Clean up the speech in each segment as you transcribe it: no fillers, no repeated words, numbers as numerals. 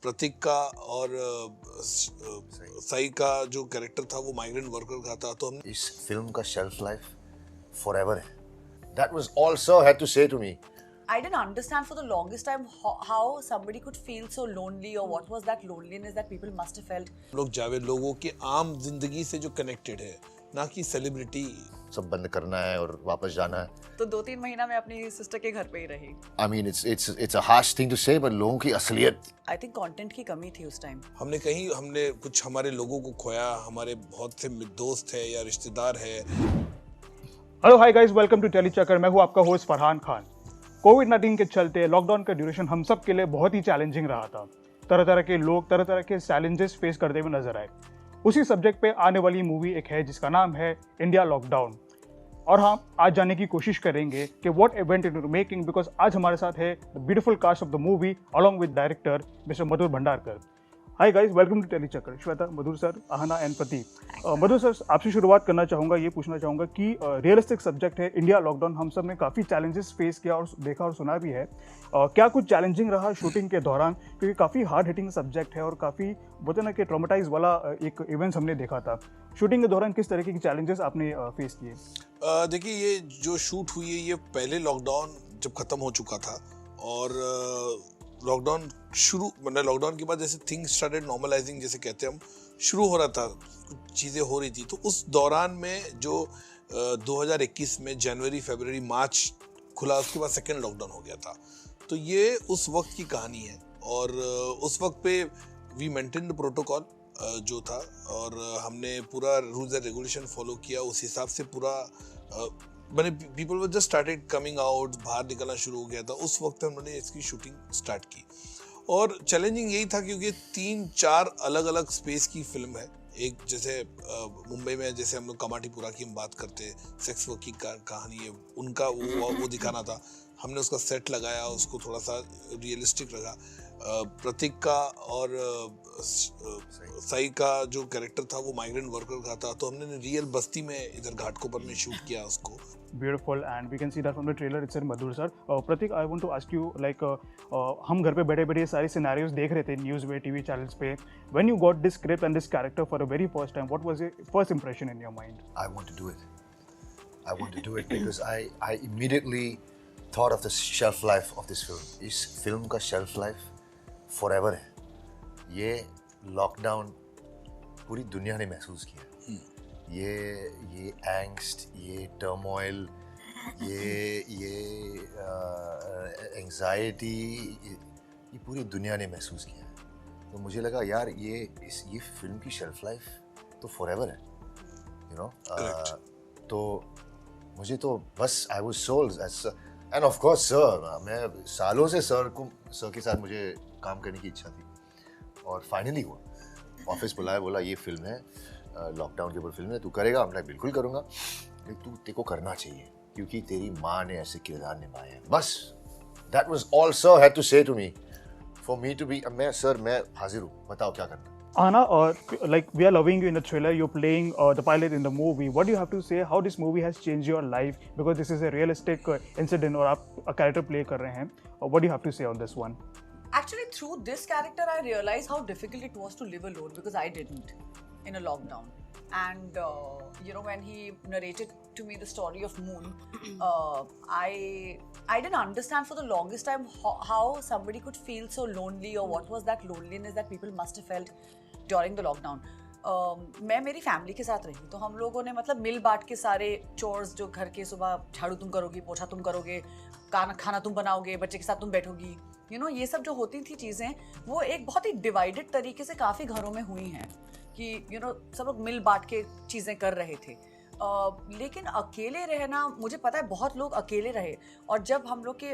प्रतीक का और साई का जो कैरेक्टर था वो माइग्रेंट वर्कर का था, तो हम इस फिल्म का शेल्फ लाइफ फॉरएवर है. That was all Sir had to say to me. I didn't understand for the longest time how somebody could feel so lonely, or what was that loneliness that people must have felt. लोग जावेद लोगों की आम जिंदगी से जो connected है, ना कि सेलिब्रिटी. सब बंद करना है और वापस जाना है. तो 2-3 महीना मैं अपनी सिस्टर के घर पे ही रही. I mean it's a harsh thing to say, but लोगों की असलियत. I think कंटेंट की कमी थी उस टाइम. हमने कुछ हमारे लोगों को खोया, हमारे बहुत से दोस्त है या रिश्तेदार है. Hello hi guys, welcome to tele Chakkar. मैं हूँ आपका होस्ट फरहान खान. कोविड-19 के चलते लॉकडाउन का ड्यूरेशन हम सब के लिए बहुत ही चैलेंजिंग रहा था. तरह तरह के लोग तरह तरह के चैलेंजेस फेस करते हुए नजर आए. उसी सब्जेक्ट पे आने वाली मूवी एक है जिसका नाम है इंडिया लॉकडाउन, और हम आज जानने की कोशिश करेंगे कि what event into making, because आज हमारे साथ है the beautiful cast of the movie along with director mister Madhur Bhandarkar. Hi guys, welcome to tele Chakkar. Shweta, Madhur sir, Aahana and Prateek. Madhur sir, आपसे शुरुआत करना चाहूँगा, ये पूछना चाहूँगा कि रियलिस्टिक सब्जेक्ट है इंडिया लॉकडाउन. हम सब ने काफ़ी चैलेंजेस फेस किया और देखा और सुना भी है. क्या कुछ चैलेंजिंग रहा शूटिंग के दौरान, क्योंकि काफ़ी हार्ड हिटिंग सब्जेक्ट है और काफ़ी बोलते ना कि ट्रॉमेटाइज वाला एक इवेंट्स हमने देखा था. शूटिंग के दौरान किस तरीके की चैलेंजेस आपने फेस किए? देखिए, ये जो शूट हुई है ये पहले लॉकडाउन जब खत्म हो चुका था और लॉकडाउन लॉकडाउन के बाद जैसे थिंग्स स्टार्टेड नॉर्मलाइजिंग, जैसे कहते हैं हम, शुरू हो रहा था, कुछ चीज़ें हो रही थी. तो उस दौरान में जो 2021 में जनवरी, फरवरी, मार्च खुला, उसके बाद सेकेंड लॉकडाउन हो गया था. तो ये उस वक्त की कहानी है और उस वक्त पे वी मेंटेन द प्रोटोकॉल जो था, और हमने पूरा रूल्स एंड रेगुलेशन फॉलो किया. उस हिसाब से पूरा मैंने people were just started coming out, बाहर निकलना शुरू हो गया था. उस वक्त हमने इसकी शूटिंग स्टार्ट की और चैलेंजिंग यही था क्योंकि 3-4 अलग अलग स्पेस की फिल्म है. एक जैसे मुंबई में जैसे हम लोग कमाटीपुरा की हम बात करते, सेक्स वर्क की कहानी है, उनका वो दिखाना था. हमने उसका सेट लगाया, उसको थोड़ा सा रियलिस्टिक रखा. प्रतीक का और साई का जो कैरेक्टर था वो माइग्रेंट वर्कर का था, तो हमने रियल बस्ती में इधर घाटकोपर में शूट किया उसको. Beautiful, and we can see that from the trailer itself. Madhur sir, Prateek, I want to ask you, like, हम घर पे बैठे सारे सिनेरियोज देख रहे थे न्यूज़ में, टीवी चैनल्स पे. When you got this script and this character for the very first time, what was your first impression in your mind? I want to do it. I want to do it because I immediately thought of the shelf life of this film. इस film का shelf life forever है. ये lockdown पूरी दुनिया ने महसूस किया. ये एंग्स्ट, ये टर्मोइल, ये एंजाइटी, ये पूरी दुनिया ने महसूस किया. तो मुझे लगा यार ये फिल्म की शेल्फ लाइफ तो फॉरएवर है, यू नो. तो मुझे तो बस I was sold end of course sir, मैं सालों से सर के साथ मुझे काम करने की इच्छा थी और फाइनली हुआ. ऑफिस बुलाया, बोला ये फिल्म है, लॉकडाउन के ऊपर फिल्म है, तू करेगा? हमने बिल्कुल करूँगा. तू तेरे को करना चाहिए क्योंकि तेरी माँ ने ऐसे किरदार निभाए हैं. बस that was all sir had to say to me for me to be. मैं हाजिर हूँ, बताओ क्या करना. Anna, like, we are loving you in the trailer. You're playing the pilot in the movie. What do you have to say? How this movie has changed your life? Because this is a realistic incident, और आप a character play कर रहे हैं. What do you have to say on this one? Actually, through this character, I realized how difficult it was to live alone, because I didn't in a lockdown. And when he narrated to me the story of Moon, I didn't understand for the longest time how somebody could feel so lonely, or what was that loneliness that people must have felt during the lockdown. मैं मेरी family के साथ रही, तो हम लोगों ने मतलब मिल बांट के सारे चोर्स, जो घर के, सुबह झाड़ू तुम करोगी, पोछा तुम करोगे, खाना तुम बनाओगे, बच्चे के साथ तुम बैठोगी, ये सब जो होती थी चीज़ें, वो एक बहुत ही डिवाइडेड तरीके से काफ़ी घरों में हुई हैं कि सब लोग मिल बांट के चीज़ें कर रहे थे. लेकिन अकेले रहना, मुझे पता है बहुत लोग अकेले रहे. और जब हम लोग के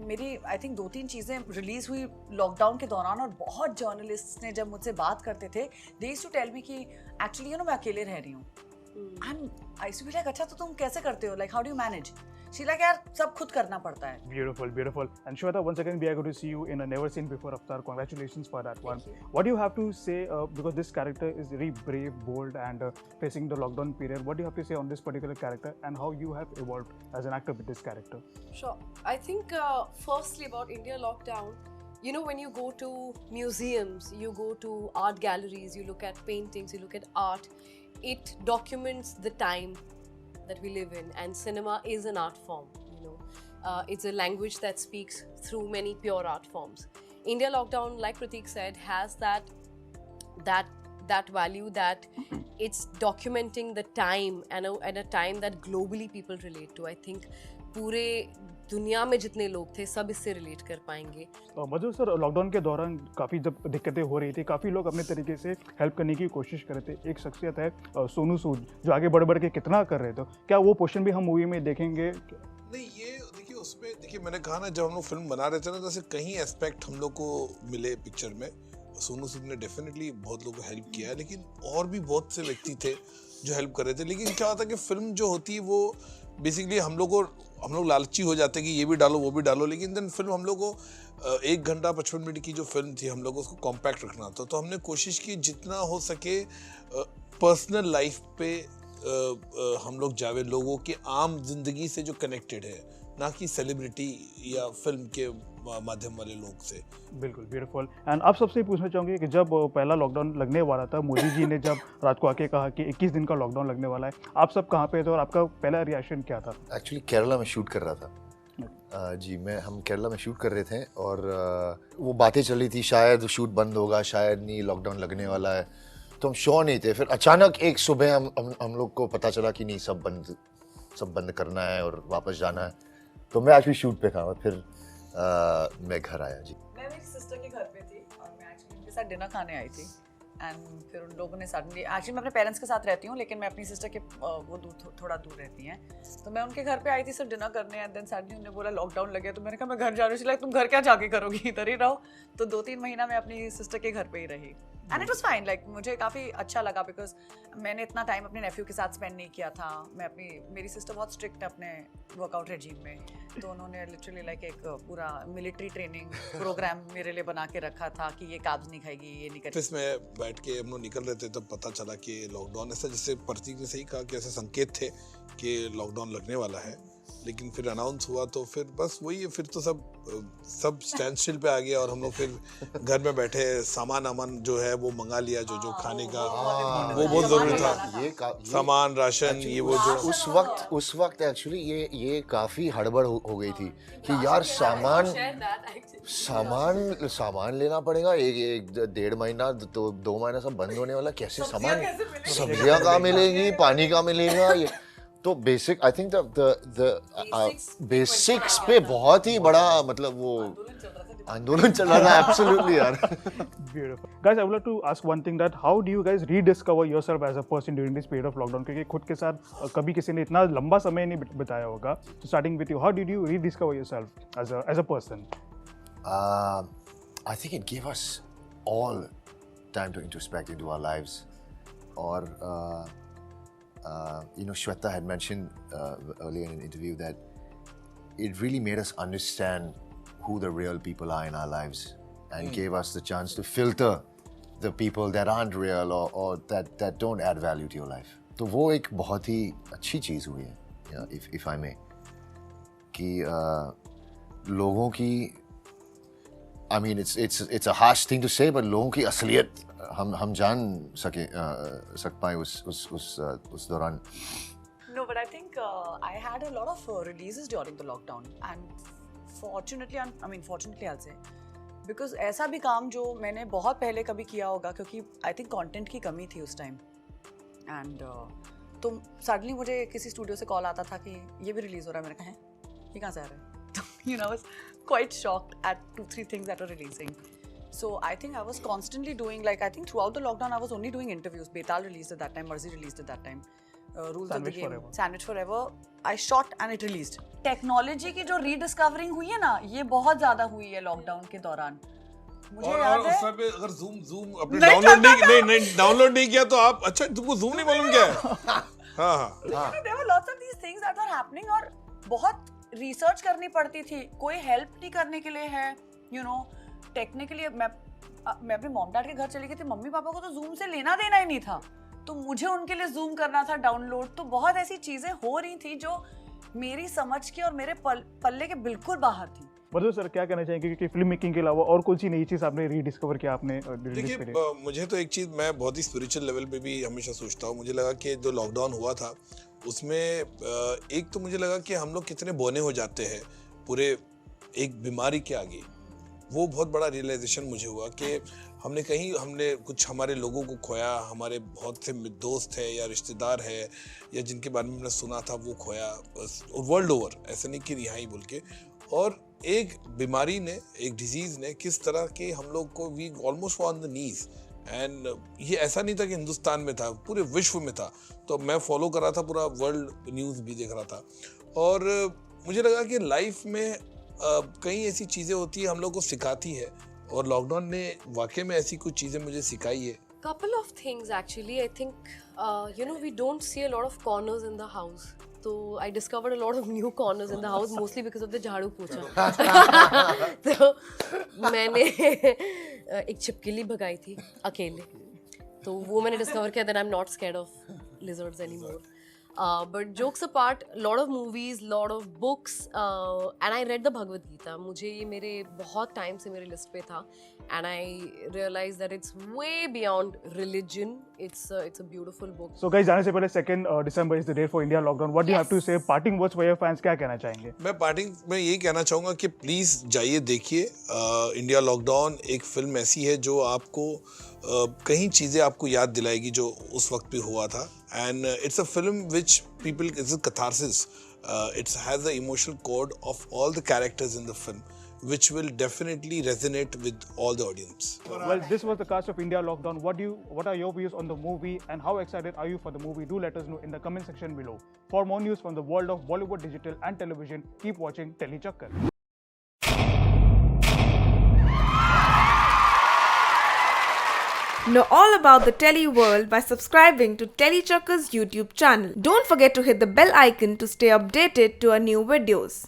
मेरी आई थिंक 2-3 चीज़ें रिलीज़ हुई लॉकडाउन के दौरान, और बहुत जर्नलिस्ट ने जब मुझसे बात करते थे, they used to tell me कि एक्चुअली मैं अकेले रह रही हूँ. And I used to be like, अच्छा तो तुम कैसे करते हो, like how do you manage? She like, यार सब खुद करना पड़ता है. Beautiful. And Shweta, once again we are going to see you in a Never Seen Before Avatar. Congratulations for that one. What do you have to say, because this character is very brave, bold, and facing the lockdown period, what do you have to say on this particular character and how you have evolved as an actor with this character? Sure. I think firstly about India lockdown, you know, when you go to museums, you go to art galleries, you look at paintings, you look at art, it documents the time that we live in, and cinema is an art form, you know. It's a language that speaks through many pure art forms. India Lockdown, like Prateek said, has that value that it's documenting the time and a time that globally people relate to. I think पूरे दुनिया में जितने लोग थे सब इससे relate कर पाएंगे. मधु सर, लॉकडाउन के दौरान काफ़ी जब दिक्कतें हो रही थी, काफ़ी लोग अपने तरीके से हेल्प करने की कोशिश कर रहे थे. एक शख्सियत है सोनू सूद, जो आगे बढ़ के कितना कर रहे थे. क्या वो पोर्शन भी हम मूवी में देखेंगे? नहीं, ये देखिए उसमें देखिए मैंने कहा ना, जब हम लोग फिल्म बना रहे थे ना, जैसे कहीं एस्पेक्ट हम लोग को मिले पिक्चर में. सोनू सूद ने डेफिनेटली बहुत लोगों को हेल्प किया है, लेकिन और भी बहुत से व्यक्ति थे जो हेल्प कर रहे थे. लेकिन क्या होता है कि फिल्म जो होती है वो बेसिकली हम लोग लालची हो जाते हैं कि ये भी डालो वो भी डालो. लेकिन देन फिल्म हम लोग को 1 घंटा 55 मिनट की जो फिल्म थी, हम लोग को उसको कॉम्पैक्ट रखना था. तो हमने कोशिश की जितना हो सके पर्सनल लाइफ पे हम लोग जावे, लोगों के आम जिंदगी से जो कनेक्टेड है, ना कि सेलिब्रिटी या फिल्म के माध्यम वाले लोग से. बिल्कुल ब्यूटीफुल. एंड आप सबसे पूछना चाहूँगी कि जब पहला लॉकडाउन लगने वाला था, मोदी जी ने जब रात को आके कहा कि 21 दिन का लॉकडाउन लगने वाला है, आप सब कहाँ पे थे और आपका पहला रिएक्शन क्या था? एक्चुअली केरला में शूट कर रहा था. जी, हम केरला में शूट कर रहे थे और वो बातें चल रही थी, शायद शूट बंद होगा, शायद नहीं, लॉकडाउन लगने वाला है. तो हम श्योर नहीं थे. फिर अचानक एक सुबह हम लोग को पता चला कि नहीं, सब बंद करना है और वापस जाना है. तो मैं एक्चुअली शूट पे था और फिर मैं घर आया. जी, मैं मेरी सिस्टर के घर पे थी और मैं एक्चुअली उनके साथ डिनर खाने आई थी. एंड फिर उन लोगों ने सडनली, एक्चुअली मैं अपने पेरेंट्स के साथ रहती हूँ, लेकिन मैं अपनी सिस्टर के वो थोड़ा दूर रहती हैं. तो मैं उनके घर पे आई थी सिर्फ डिनर करने. एंड देन सडनली उन्होंने बोला लॉकडाउन लग गया. तो मैंने कहा मैं घर जा रही हूँ. तुम घर क्या जाके करोगी, इधर ही रहो. तो 2-3 महीना मैं अपनी सिस्टर के घर पे ही रही. And it was fine. Like मुझे काफ़ी अच्छा लगा बिकॉज मैंने इतना टाइम अपने नेफ्यू के साथ स्पेंड नहीं किया था. मेरी सिस्टर बहुत स्ट्रिक्ट है अपने वर्कआउट रेजीम में. तो उन्होंने लिटरली लाइक एक पूरा मिलिट्री ट्रेनिंग प्रोग्राम मेरे लिए बना के रखा था कि ये काब्स नहीं खाएगी, ये नहीं करेगी. ऑफिस में बैठ के हम लोग निकल रहे थे, तब पता चला कि लॉकडाउन ऐसा, जिससे प्रतीक ने सही कहा कि ऐसे संकेत थे कि लॉकडाउन लगने वाला है. लेकिन फिर अनाउंस हुआ तो फिर बस वही है, फिर तो सब स्टैंड स्टिल पे आ गया और हम लोग फिर घर में बैठे सामान जो है वो मंगा लिया, जो खाने का वो बहुत जरूरी था. सामान, राशन, ये वो जो उस वक्त एक्चुअली ये काफी हड़बड़ हो गई थी कि यार सामान लेना पड़ेगा. एक 1.5 महीना 2 महीना सब बंद होने वाला. कैसे सामान, सब्जियां कहाँ मिलेंगी, पानी कहाँ मिलेगा. ये तो basic, I think the basics पे बहुत ही बड़ा मतलब वो आंदोलन चल रहा था. एब्सोल्युटली यार. Beautiful. Guys, I would like to ask one thing, that how do you guys rediscover yourself as a person during this period of lockdown? क्योंकि खुद के साथ कभी किसी ने इतना लंबा समय नहीं बिताया होगा. So starting with you, how did you rediscover yourself as a person? I think it gave us all time to introspect into our lives. Or you know, Shweta had mentioned earlier in an interview that it really made us understand who the real people are in our lives, and gave us the chance to filter the people that aren't real or that don't add value to your life. तो वो एक बहुत ही अच्छी चीज़ हुई है, if I may, कि लोगों की, I mean it's a harsh thing to say, but लोगों की असलियत हम जान सक पाए उस दौरान. No, but I think I had a lot of releases during the lockdown, and fortunately I'll say, because ऐसा भी काम जो मैंने बहुत पहले कभी किया होगा, क्योंकि I think content की कमी थी उस टाइम. एंड तो सडनली मुझे किसी स्टूडियो से कॉल आता था कि ये भी रिलीज हो रहा है. मैंने कहा है ये कहाँ से आ रहा है. तो I was quite shocked at 2-3 things that were releasing. So I think I was constantly doing, like, I think throughout the lockdown I was only doing interviews. Betal released at that time, Marzi released at that time. Rules of the Game, Sandwich Forever, I shot and it released. Technology की जो rediscovering हुई है ना, ये बहुत ज़्यादा हुई है lockdown के दौरान. मुझे याद है, अगर Zoom अपने डाउनलोड नहीं किया तो आप, अच्छा तुमको Zoom नहीं मालूम क्या है? हाँ. There were lots of these things that were happening और बहुत research करनी पड़ती थी. कोई help नहीं करने के लिए है, you know. टेक्निकली मैं अपने मॉम डैड के घर चली गई थी. मम्मी पापा को तो जूम से लेना देना ही नहीं था, तो मुझे उनके लिए जूम करना था डाउनलोड. तो बहुत ऐसी चीज़ें हो रही थी जो मेरी समझ की और मेरे पल्ले के बिल्कुल बाहर थी. मतलब सर क्या कहना चाहेंगे कि फिल्म मेकिंग के अलावा और कौन सी नई चीज़ आपने रीडिस्कवर किया आपने रिलीज देखिए पे? मुझे तो एक चीज़ मैं बहुत ही स्पिरिचुअल लेवल पे भी हमेशा सोचता हूँ। मुझे लगा कि जो लॉकडाउन हुआ था उसमें एक तो मुझे लगा कि हम लोग कितने बौने हो जाते हैं पूरे एक बीमारी के आगे। वो बहुत बड़ा रियलाइजेशन मुझे हुआ कि हमने कुछ हमारे लोगों को खोया, हमारे बहुत से दोस्त हैं या रिश्तेदार हैं या जिनके बारे में हमने सुना था वो खोया, वर्ल्ड ओवर, ऐसा नहीं कि यहाँ ही बोल के। और एक बीमारी ने, एक डिजीज़ ने किस तरह के हम लोग को we almost on the knees. एंड ये ऐसा नहीं था कि हिंदुस्तान में था, पूरे विश्व में था। तो मैं फॉलो कर रहा था, पूरा वर्ल्ड न्यूज़ भी देख रहा था। और मुझे लगा कि लाइफ में कई ऐसी चीज़ें होती है हम लोग को सिखाती है, और लॉकडाउन ने वाकई में ऐसी कुछ चीज़ें मुझे सिखाई है। Couple of things actually. I think we don't see a lot of corners in the house. So I discovered a lot of new corners in the house, mostly because of the झाड़ू पोछा. तो मैंने एक छिपकली भगाई थी अकेले. तो वो मैंने discover किया that I'm not scared of lizards anymore. But jokes apart, lot of movies, lot of books, and I read the Bhagavad Gita. मुझे ये मेरे बहुत टाइम से मेरे लिस्ट पे था, and I realized that it's way beyond religion. It's a beautiful book. So guys, जाने से पहले 2 December is the date for India lockdown. What do you have to say? Parting words for your fans, क्या कहना चाहेंगे? मैं parting में यही कहना चाहूँगा कि प्लीज़ जाइए देखिए इंडिया लॉकडाउन। एक फिल्म ऐसी है जो आपको कई चीज़ें आपको याद दिलाएगी जो उस वक्त पे हुआ था। And it's a film which people, it's a catharsis. It has the emotional core of all the characters in the film, which will definitely resonate with all the audience. Well, this was the cast of India lockdown. What are your views on the movie, and how excited are you for the movie? Do let us know in the comment section below. For more news from the world of Bollywood, digital and television, keep watching Teli Chakkar. Know all about the Tele world by subscribing to Teli Chakkar's YouTube channel. Don't forget to hit the bell icon to stay updated to our new videos.